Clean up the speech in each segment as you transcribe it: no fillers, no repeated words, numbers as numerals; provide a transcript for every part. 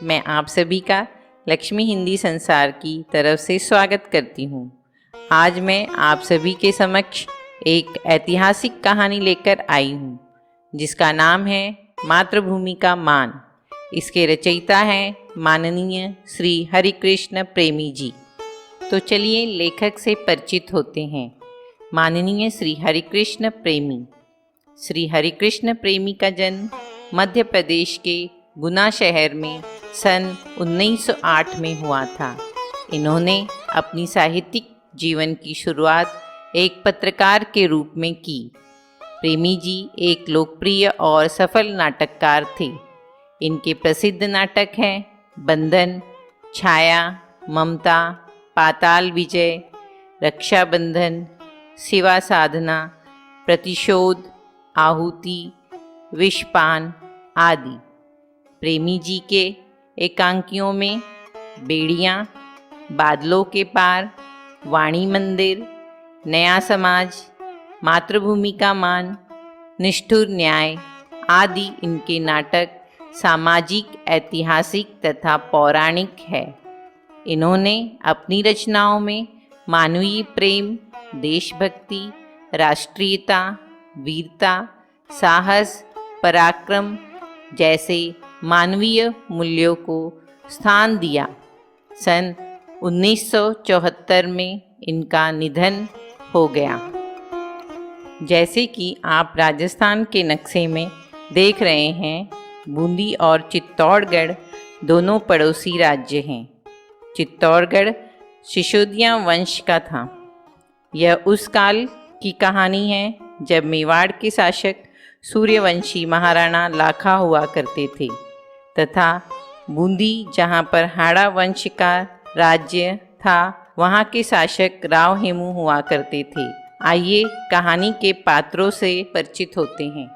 मैं आप सभी का लक्ष्मी हिंदी संसार की तरफ से स्वागत करती हूँ। आज मैं आप सभी के समक्ष एक ऐतिहासिक कहानी लेकर आई हूँ जिसका नाम है मातृभूमि का मान। इसके रचयिता हैं माननीय श्री हरिकृष्ण प्रेमी जी। तो चलिए लेखक से परिचित होते हैं। माननीय श्री हरिकृष्ण प्रेमी। श्री हरिकृष्ण प्रेमी का जन्म मध्य प्रदेश के गुना शहर में सन 1908 में हुआ था। इन्होंने अपनी साहित्यिक जीवन की शुरुआत एक पत्रकार के रूप में की। प्रेमी जी एक लोकप्रिय और सफल नाटककार थे। इनके प्रसिद्ध नाटक हैं बंधन, छाया, ममता, पाताल विजय, रक्षाबंधन, शिवा साधना, प्रतिशोध, आहुति, विषपान आदि। प्रेमी जी के एकांकियों में बेड़ियाँ, बादलों के पार, वाणी मंदिर, नया समाज, मातृभूमि का मान, निष्ठुर न्याय आदि इनके नाटक सामाजिक, ऐतिहासिक तथा पौराणिक है। इन्होंने अपनी रचनाओं में मानवीय प्रेम, देशभक्ति, राष्ट्रीयता, वीरता, साहस, पराक्रम जैसे मानवीय मूल्यों को स्थान दिया। सन 1974 में इनका निधन हो गया। जैसे कि आप राजस्थान के नक्शे में देख रहे हैं, बूंदी और चित्तौड़गढ़ दोनों पड़ोसी राज्य हैं। चित्तौड़गढ़ सिसोदिया वंश का था। यह उस काल की कहानी है जब मेवाड़ के शासक सूर्यवंशी महाराणा लाखा हुआ करते थे तथा बूंदी, जहाँ पर हाड़ा वंश का राज्य था, वहाँ के शासक राव हेमू हुआ करते थे। आइए कहानी के पात्रों से परिचित होते हैं।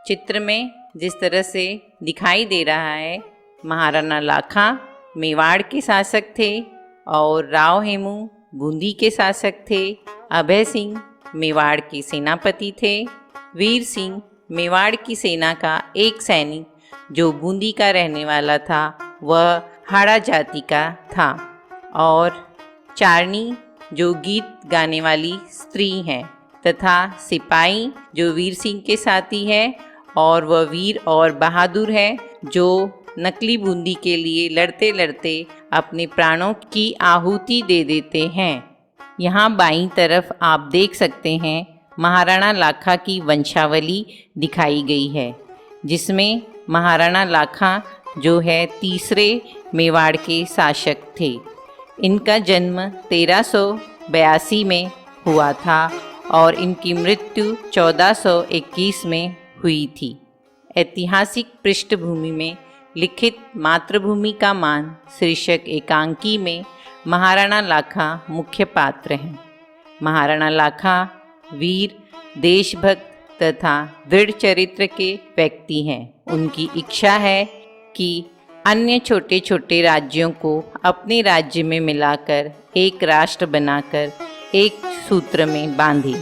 चित्र में जिस तरह से दिखाई दे रहा है, महाराणा लाखा मेवाड़ के शासक थे और राव हेमू बूंदी के शासक थे। अभय सिंह मेवाड़ के सेनापति थे। वीर सिंह मेवाड़ की सेना का एक सैनिक जो बूंदी का रहने वाला था, वह हाड़ा जाति का था। और चारनी जो गीत गाने वाली स्त्री हैं, तथा सिपाही जो वीर सिंह के साथी है और वह वीर और बहादुर है जो नकली बूंदी के लिए लड़ते लड़ते अपने प्राणों की आहुति दे देते हैं। यहाँ बाईं तरफ आप देख सकते हैं महाराणा लाखा की वंशावली दिखाई गई है, जिसमें महाराणा लाखा जो है तीसरे मेवाड़ के शासक थे। इनका जन्म 1382 में हुआ था और इनकी मृत्यु 1421 में हुई थी। ऐतिहासिक पृष्ठभूमि में लिखित मातृभूमि का मान शीर्षक एकांकी में महाराणा लाखा मुख्य पात्र हैं। महाराणा लाखा वीर, देशभक्त तथा दृढ़ चरित्र के व्यक्ति हैं। उनकी इच्छा है कि अन्य छोटे छोटे राज्यों को अपने राज्य में मिलाकर एक राष्ट्र बनाकर एक सूत्र में बांधे।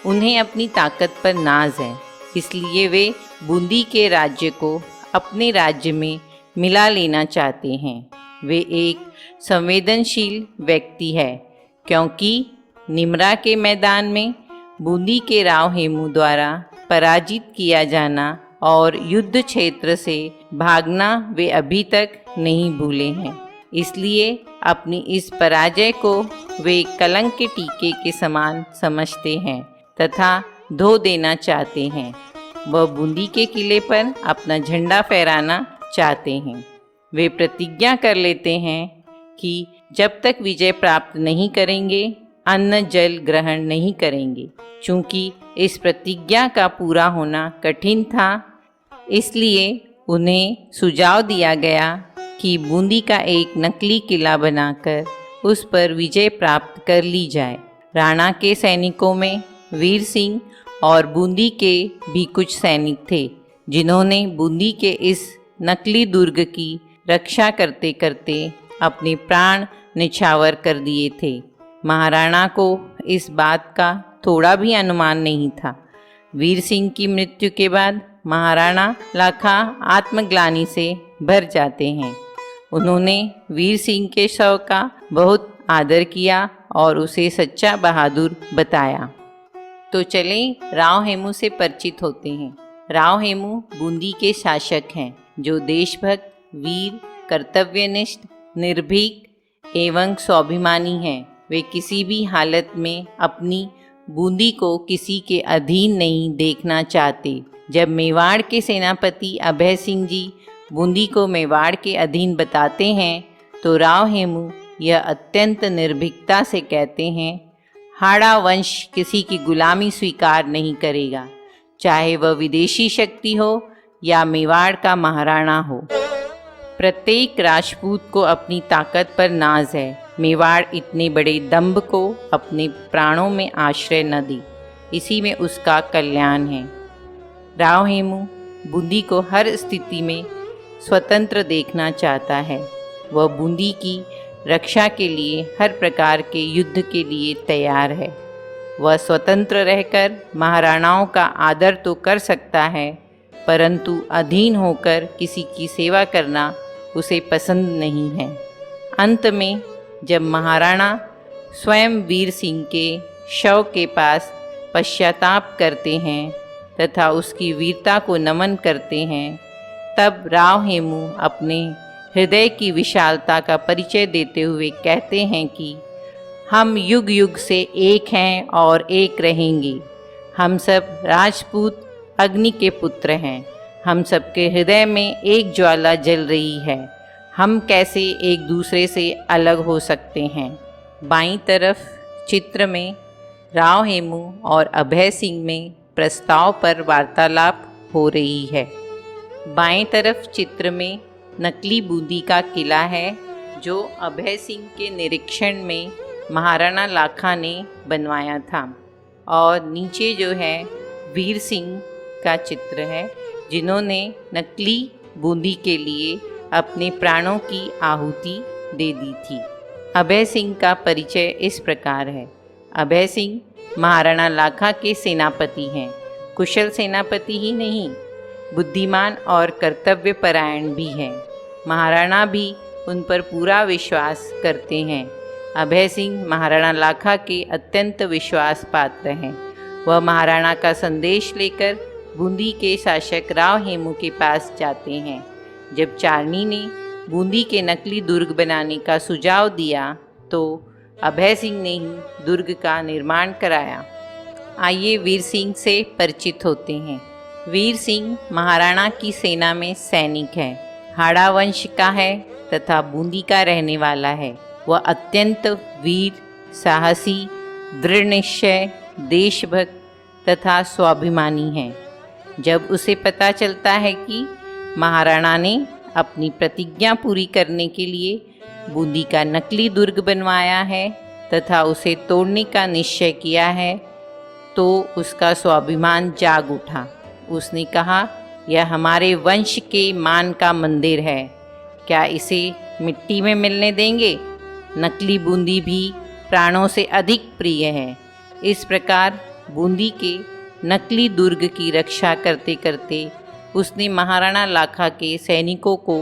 उन्हें अपनी ताकत पर नाज है, इसलिए वे बूंदी के राज्य को अपने राज्य में मिला लेना चाहते हैं। वे एक संवेदनशील व्यक्ति है, क्योंकि निमरा के मैदान में बूंदी के राव हेमू द्वारा पराजित किया जाना और युद्ध क्षेत्र से भागना वे अभी तक नहीं भूले हैं। इसलिए अपनी इस पराजय को वे कलंक के टीके के समान समझते हैं तथा धो देना चाहते हैं। वह बूंदी के किले पर अपना झंडा फहराना चाहते हैं। वे प्रतिज्ञा कर लेते हैं कि जब तक विजय प्राप्त नहीं करेंगे, अन्न जल ग्रहण नहीं करेंगे। चूँकि इस प्रतिज्ञा का पूरा होना कठिन था, इसलिए उन्हें सुझाव दिया गया कि बूंदी का एक नकली किला बनाकर उस पर विजय प्राप्त कर ली जाए। राणा के सैनिकों में वीर सिंह और बूंदी के भी कुछ सैनिक थे, जिन्होंने बूंदी के इस नकली दुर्ग की रक्षा करते करते अपने प्राण निछावर कर दिए थे। महाराणा को इस बात का थोड़ा भी अनुमान नहीं था। वीर सिंह की मृत्यु के बाद महाराणा लाखा आत्मग्लानि से भर जाते हैं उन्होंने वीर सिंह के शव का बहुत आदर किया और उसे सच्चा बहादुर बताया। तो चलें राव हेमू से परिचित होते हैं। राव हेमू बूंदी के शासक हैं जो देशभक्त, वीर, कर्तव्यनिष्ठ, निर्भीक एवं स्वाभिमानी हैं। वे किसी भी हालत में अपनी बूंदी को किसी के अधीन नहीं देखना चाहते। जब मेवाड़ के सेनापति अभय सिंह जी बूंदी को मेवाड़ के अधीन बताते हैं तो राव हेमू यह अत्यंत निर्भीकता से कहते हैं, हाड़ा वंश किसी की गुलामी स्वीकार नहीं करेगा, चाहे वह विदेशी शक्ति हो या मेवाड़ का महाराणा हो। प्रत्येक राजपूत को अपनी ताकत पर नाज है। मेवाड़ इतने बड़े दंभ को अपने प्राणों में आश्रय न दे, इसी में उसका कल्याण है। राव हेमू बूंदी को हर स्थिति में स्वतंत्र देखना चाहता है। वह बूंदी की रक्षा के लिए हर प्रकार के युद्ध के लिए तैयार है। वह स्वतंत्र रहकर महाराणाओं का आदर तो कर सकता है, परंतु अधीन होकर किसी की सेवा करना उसे पसंद नहीं है। अंत में जब महाराणा स्वयं वीर सिंह के शव के पास पश्चाताप करते हैं तथा उसकी वीरता को नमन करते हैं, तब राव हेमू अपने हृदय की विशालता का परिचय देते हुए कहते हैं कि हम युग युग से एक हैं और एक रहेंगे। हम सब राजपूत अग्नि के पुत्र हैं। हम सबके हृदय में एक ज्वाला जल रही है। हम कैसे एक दूसरे से अलग हो सकते हैं। बाईं तरफ चित्र में राव हेमू और अभय सिंह में प्रस्ताव पर वार्तालाप हो रही है। बाएं तरफ चित्र में नकली बूंदी का किला है जो अभय सिंह के निरीक्षण में महाराणा लाखा ने बनवाया था, और नीचे जो है वीर सिंह का चित्र है जिन्होंने नकली बूंदी के लिए अपने प्राणों की आहुति दे दी थी। अभय सिंह का परिचय इस प्रकार है। अभय सिंह महाराणा लाखा के सेनापति हैं। कुशल सेनापति ही नहीं, बुद्धिमान और कर्तव्यपरायण भी हैं। महाराणा भी उन पर पूरा विश्वास करते हैं। अभय सिंह महाराणा लाखा के अत्यंत विश्वास पात्र हैं। वह महाराणा का संदेश लेकर बूंदी के शासक राव हेमू के पास जाते हैं। जब चारनी ने बूंदी के नकली दुर्ग बनाने का सुझाव दिया तो अभय सिंह ने ही दुर्ग का निर्माण कराया। आइए वीर सिंह से परिचित होते हैं। वीर सिंह महाराणा की सेना में सैनिक है। हाड़ा वंश का है तथा बूंदी का रहने वाला है। वह अत्यंत वीर, साहसी, दृढ़ निश्चय, देशभक्त तथा स्वाभिमानी है। जब उसे पता चलता है कि महाराणा ने अपनी प्रतिज्ञा पूरी करने के लिए बूंदी का नकली दुर्ग बनवाया है तथा उसे तोड़ने का निश्चय किया है, तो उसका स्वाभिमान जाग उठा। उसने कहा, यह हमारे वंश के मान का मंदिर है, क्या इसे मिट्टी में मिलने देंगे? नकली बूंदी भी प्राणों से अधिक प्रिय है। इस प्रकार बूंदी के नकली दुर्ग की रक्षा करते करते उसने महाराणा लाखा के सैनिकों को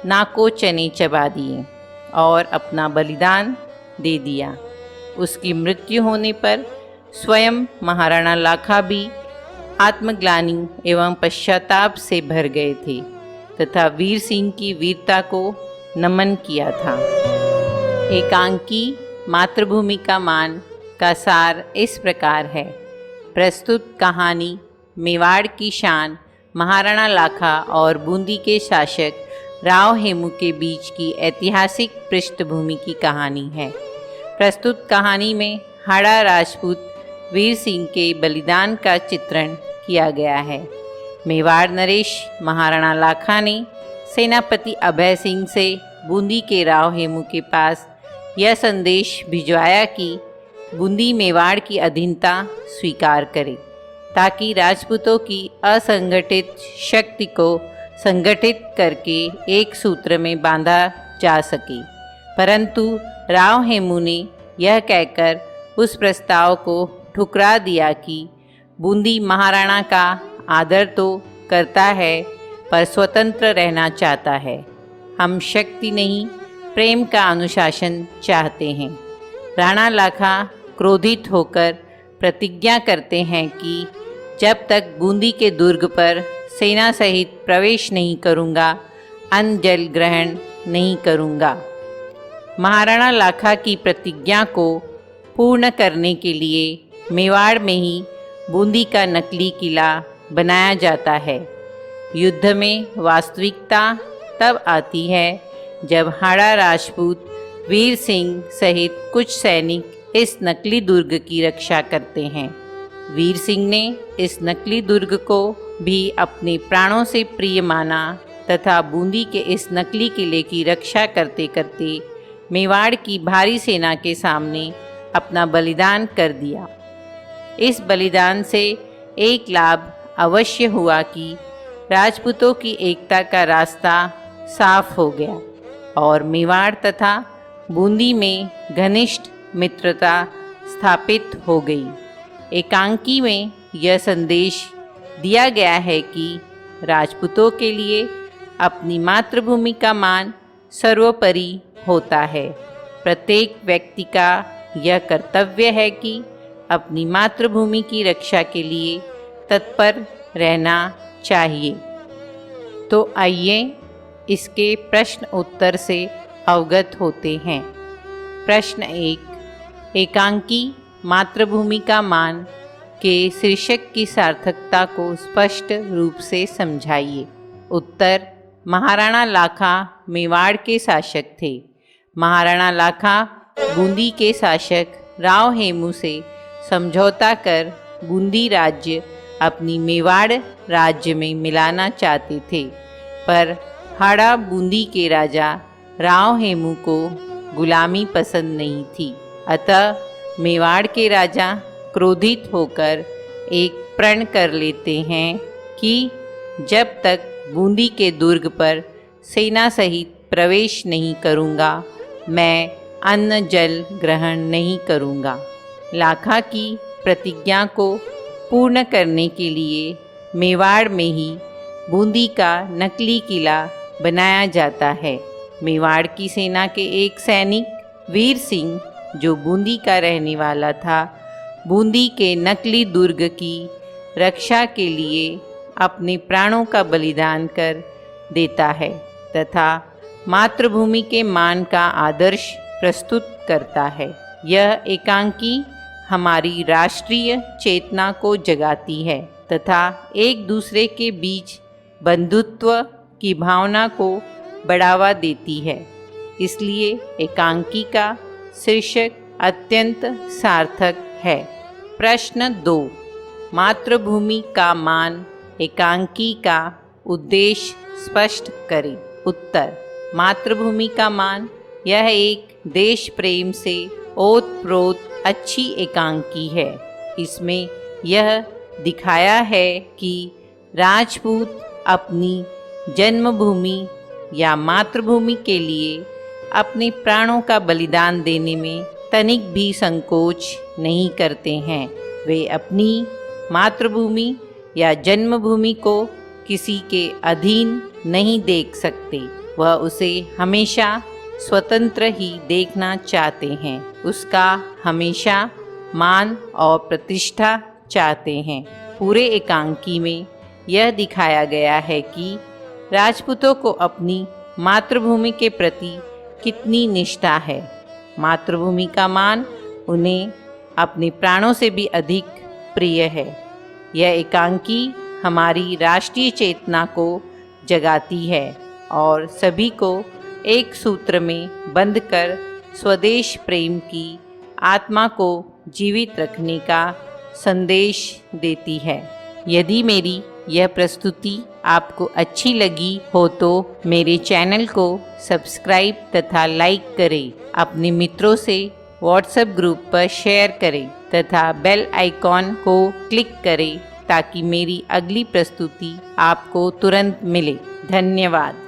नाको चने चबा दिए और अपना बलिदान दे दिया। उसकी मृत्यु होने पर स्वयं महाराणा लाखा भी आत्मग्लानि एवं पश्चाताप से भर गए थे तथा वीर सिंह की वीरता को नमन किया था। एकांकी मातृभूमि का मान का सार इस प्रकार है। प्रस्तुत कहानी मेवाड़ की शान महाराणा लाखा और बूंदी के शासक राव हेमू के बीच की ऐतिहासिक पृष्ठभूमि की कहानी है। प्रस्तुत कहानी में हाड़ा राजपूत वीर सिंह के बलिदान का चित्रण किया गया है। मेवाड़ नरेश महाराणा लाखा ने सेनापति अभय सिंह से बूंदी के राव हेमू के पास यह संदेश भिजवाया कि बूंदी मेवाड़ की अधीनता स्वीकार करे ताकि राजपूतों की असंगठित शक्ति को संगठित करके एक सूत्र में बांधा जा सके। परंतु राव हेमू ने यह कहकर उस प्रस्ताव को ठुकरा दिया कि बूंदी महाराणा का आदर तो करता है पर स्वतंत्र रहना चाहता है। हम शक्ति नहीं, प्रेम का अनुशासन चाहते हैं। राणा लाखा क्रोधित होकर प्रतिज्ञा करते हैं कि जब तक बूंदी के दुर्ग पर सेना सहित प्रवेश नहीं करूँगा, अन्न जल ग्रहण नहीं करूँगा। महाराणा लाखा की प्रतिज्ञा को पूर्ण करने के लिए मेवाड़ में ही बूंदी का नकली किला बनाया जाता है। युद्ध में वास्तविकता तब आती है जब हाड़ा राजपूत वीर सिंह सहित कुछ सैनिक इस नकली दुर्ग की रक्षा करते हैं। वीर सिंह ने इस नकली दुर्ग को भी अपने प्राणों से प्रिय माना तथा बूंदी के इस नकली किले की रक्षा करते करते मेवाड़ की भारी सेना के सामने अपना बलिदान कर दिया। इस बलिदान से एक लाभ अवश्य हुआ कि राजपूतों की एकता का रास्ता साफ हो गया और मेवाड़ तथा बूंदी में घनिष्ठ मित्रता स्थापित हो गई। एकांकी में यह संदेश दिया गया है कि राजपूतों के लिए अपनी मातृभूमि का मान सर्वोपरि होता है। प्रत्येक व्यक्ति का यह कर्तव्य है कि अपनी मातृभूमि की रक्षा के लिए तत्पर रहना चाहिए। तो आइए इसके प्रश्न उत्तर से अवगत होते हैं। प्रश्न 1, एकांकी मातृभूमि का मान के शीर्षक की सार्थकता को स्पष्ट रूप से समझाइए। उत्तर, महाराणा लाखा मेवाड़ के शासक थे। महाराणा लाखा बूंदी के शासक राव हेमू से समझौता कर बूंदी राज्य अपनी मेवाड़ राज्य में मिलाना चाहते थे, पर हाड़ा बूंदी के राजा राव हेमू को गुलामी पसंद नहीं थी। अतः मेवाड़ के राजा क्रोधित होकर एक प्रण कर लेते हैं कि जब तक बूंदी के दुर्ग पर सेना सहित प्रवेश नहीं करूँगा, मैं अन्न जल ग्रहण नहीं करूँगा। लाखा की प्रतिज्ञा को पूर्ण करने के लिए मेवाड़ में ही बूंदी का नकली किला बनाया जाता है। मेवाड़ की सेना के एक सैनिक वीर सिंह, जो बूंदी का रहने वाला था, बूंदी के नकली दुर्ग की रक्षा के लिए अपने प्राणों का बलिदान कर देता है तथा मातृभूमि के मान का आदर्श प्रस्तुत करता है। यह एकांकी हमारी राष्ट्रीय चेतना को जगाती है तथा एक दूसरे के बीच बंधुत्व की भावना को बढ़ावा देती है। इसलिए एकांकी का शीर्षक अत्यंत सार्थक है। प्रश्न 2, मातृभूमि का मान एकांकी का उद्देश्य स्पष्ट करें। उत्तर, मातृभूमि का मान यह एक देश प्रेम से ओतप्रोत अच्छी एकांकी है। इसमें यह दिखाया है कि राजपूत अपनी जन्मभूमि या मातृभूमि के लिए अपने प्राणों का बलिदान देने में तनिक भी संकोच नहीं करते हैं। वे अपनी मातृभूमि या जन्मभूमि को किसी के अधीन नहीं देख सकते। वह उसे हमेशा स्वतंत्र ही देखना चाहते हैं। उसका हमेशा मान और प्रतिष्ठा चाहते हैं। पूरे एकांकी में यह दिखाया गया है कि राजपूतों को अपनी मातृभूमि के प्रति कितनी निष्ठा है। मातृभूमि का मान उन्हें अपने प्राणों से भी अधिक प्रिय है। यह एकांकी हमारी राष्ट्रीय चेतना को जगाती है और सभी को एक सूत्र में बंधकर स्वदेश प्रेम की आत्मा को जीवित रखने का संदेश देती है। यदि मेरी यह प्रस्तुति आपको अच्छी लगी हो तो मेरे चैनल को सब्सक्राइब तथा लाइक करें। अपने मित्रों से व्हाट्सएप ग्रुप पर शेयर करें तथा बेल आइकॉन को क्लिक करें ताकि मेरी अगली प्रस्तुति आपको तुरंत मिले। धन्यवाद।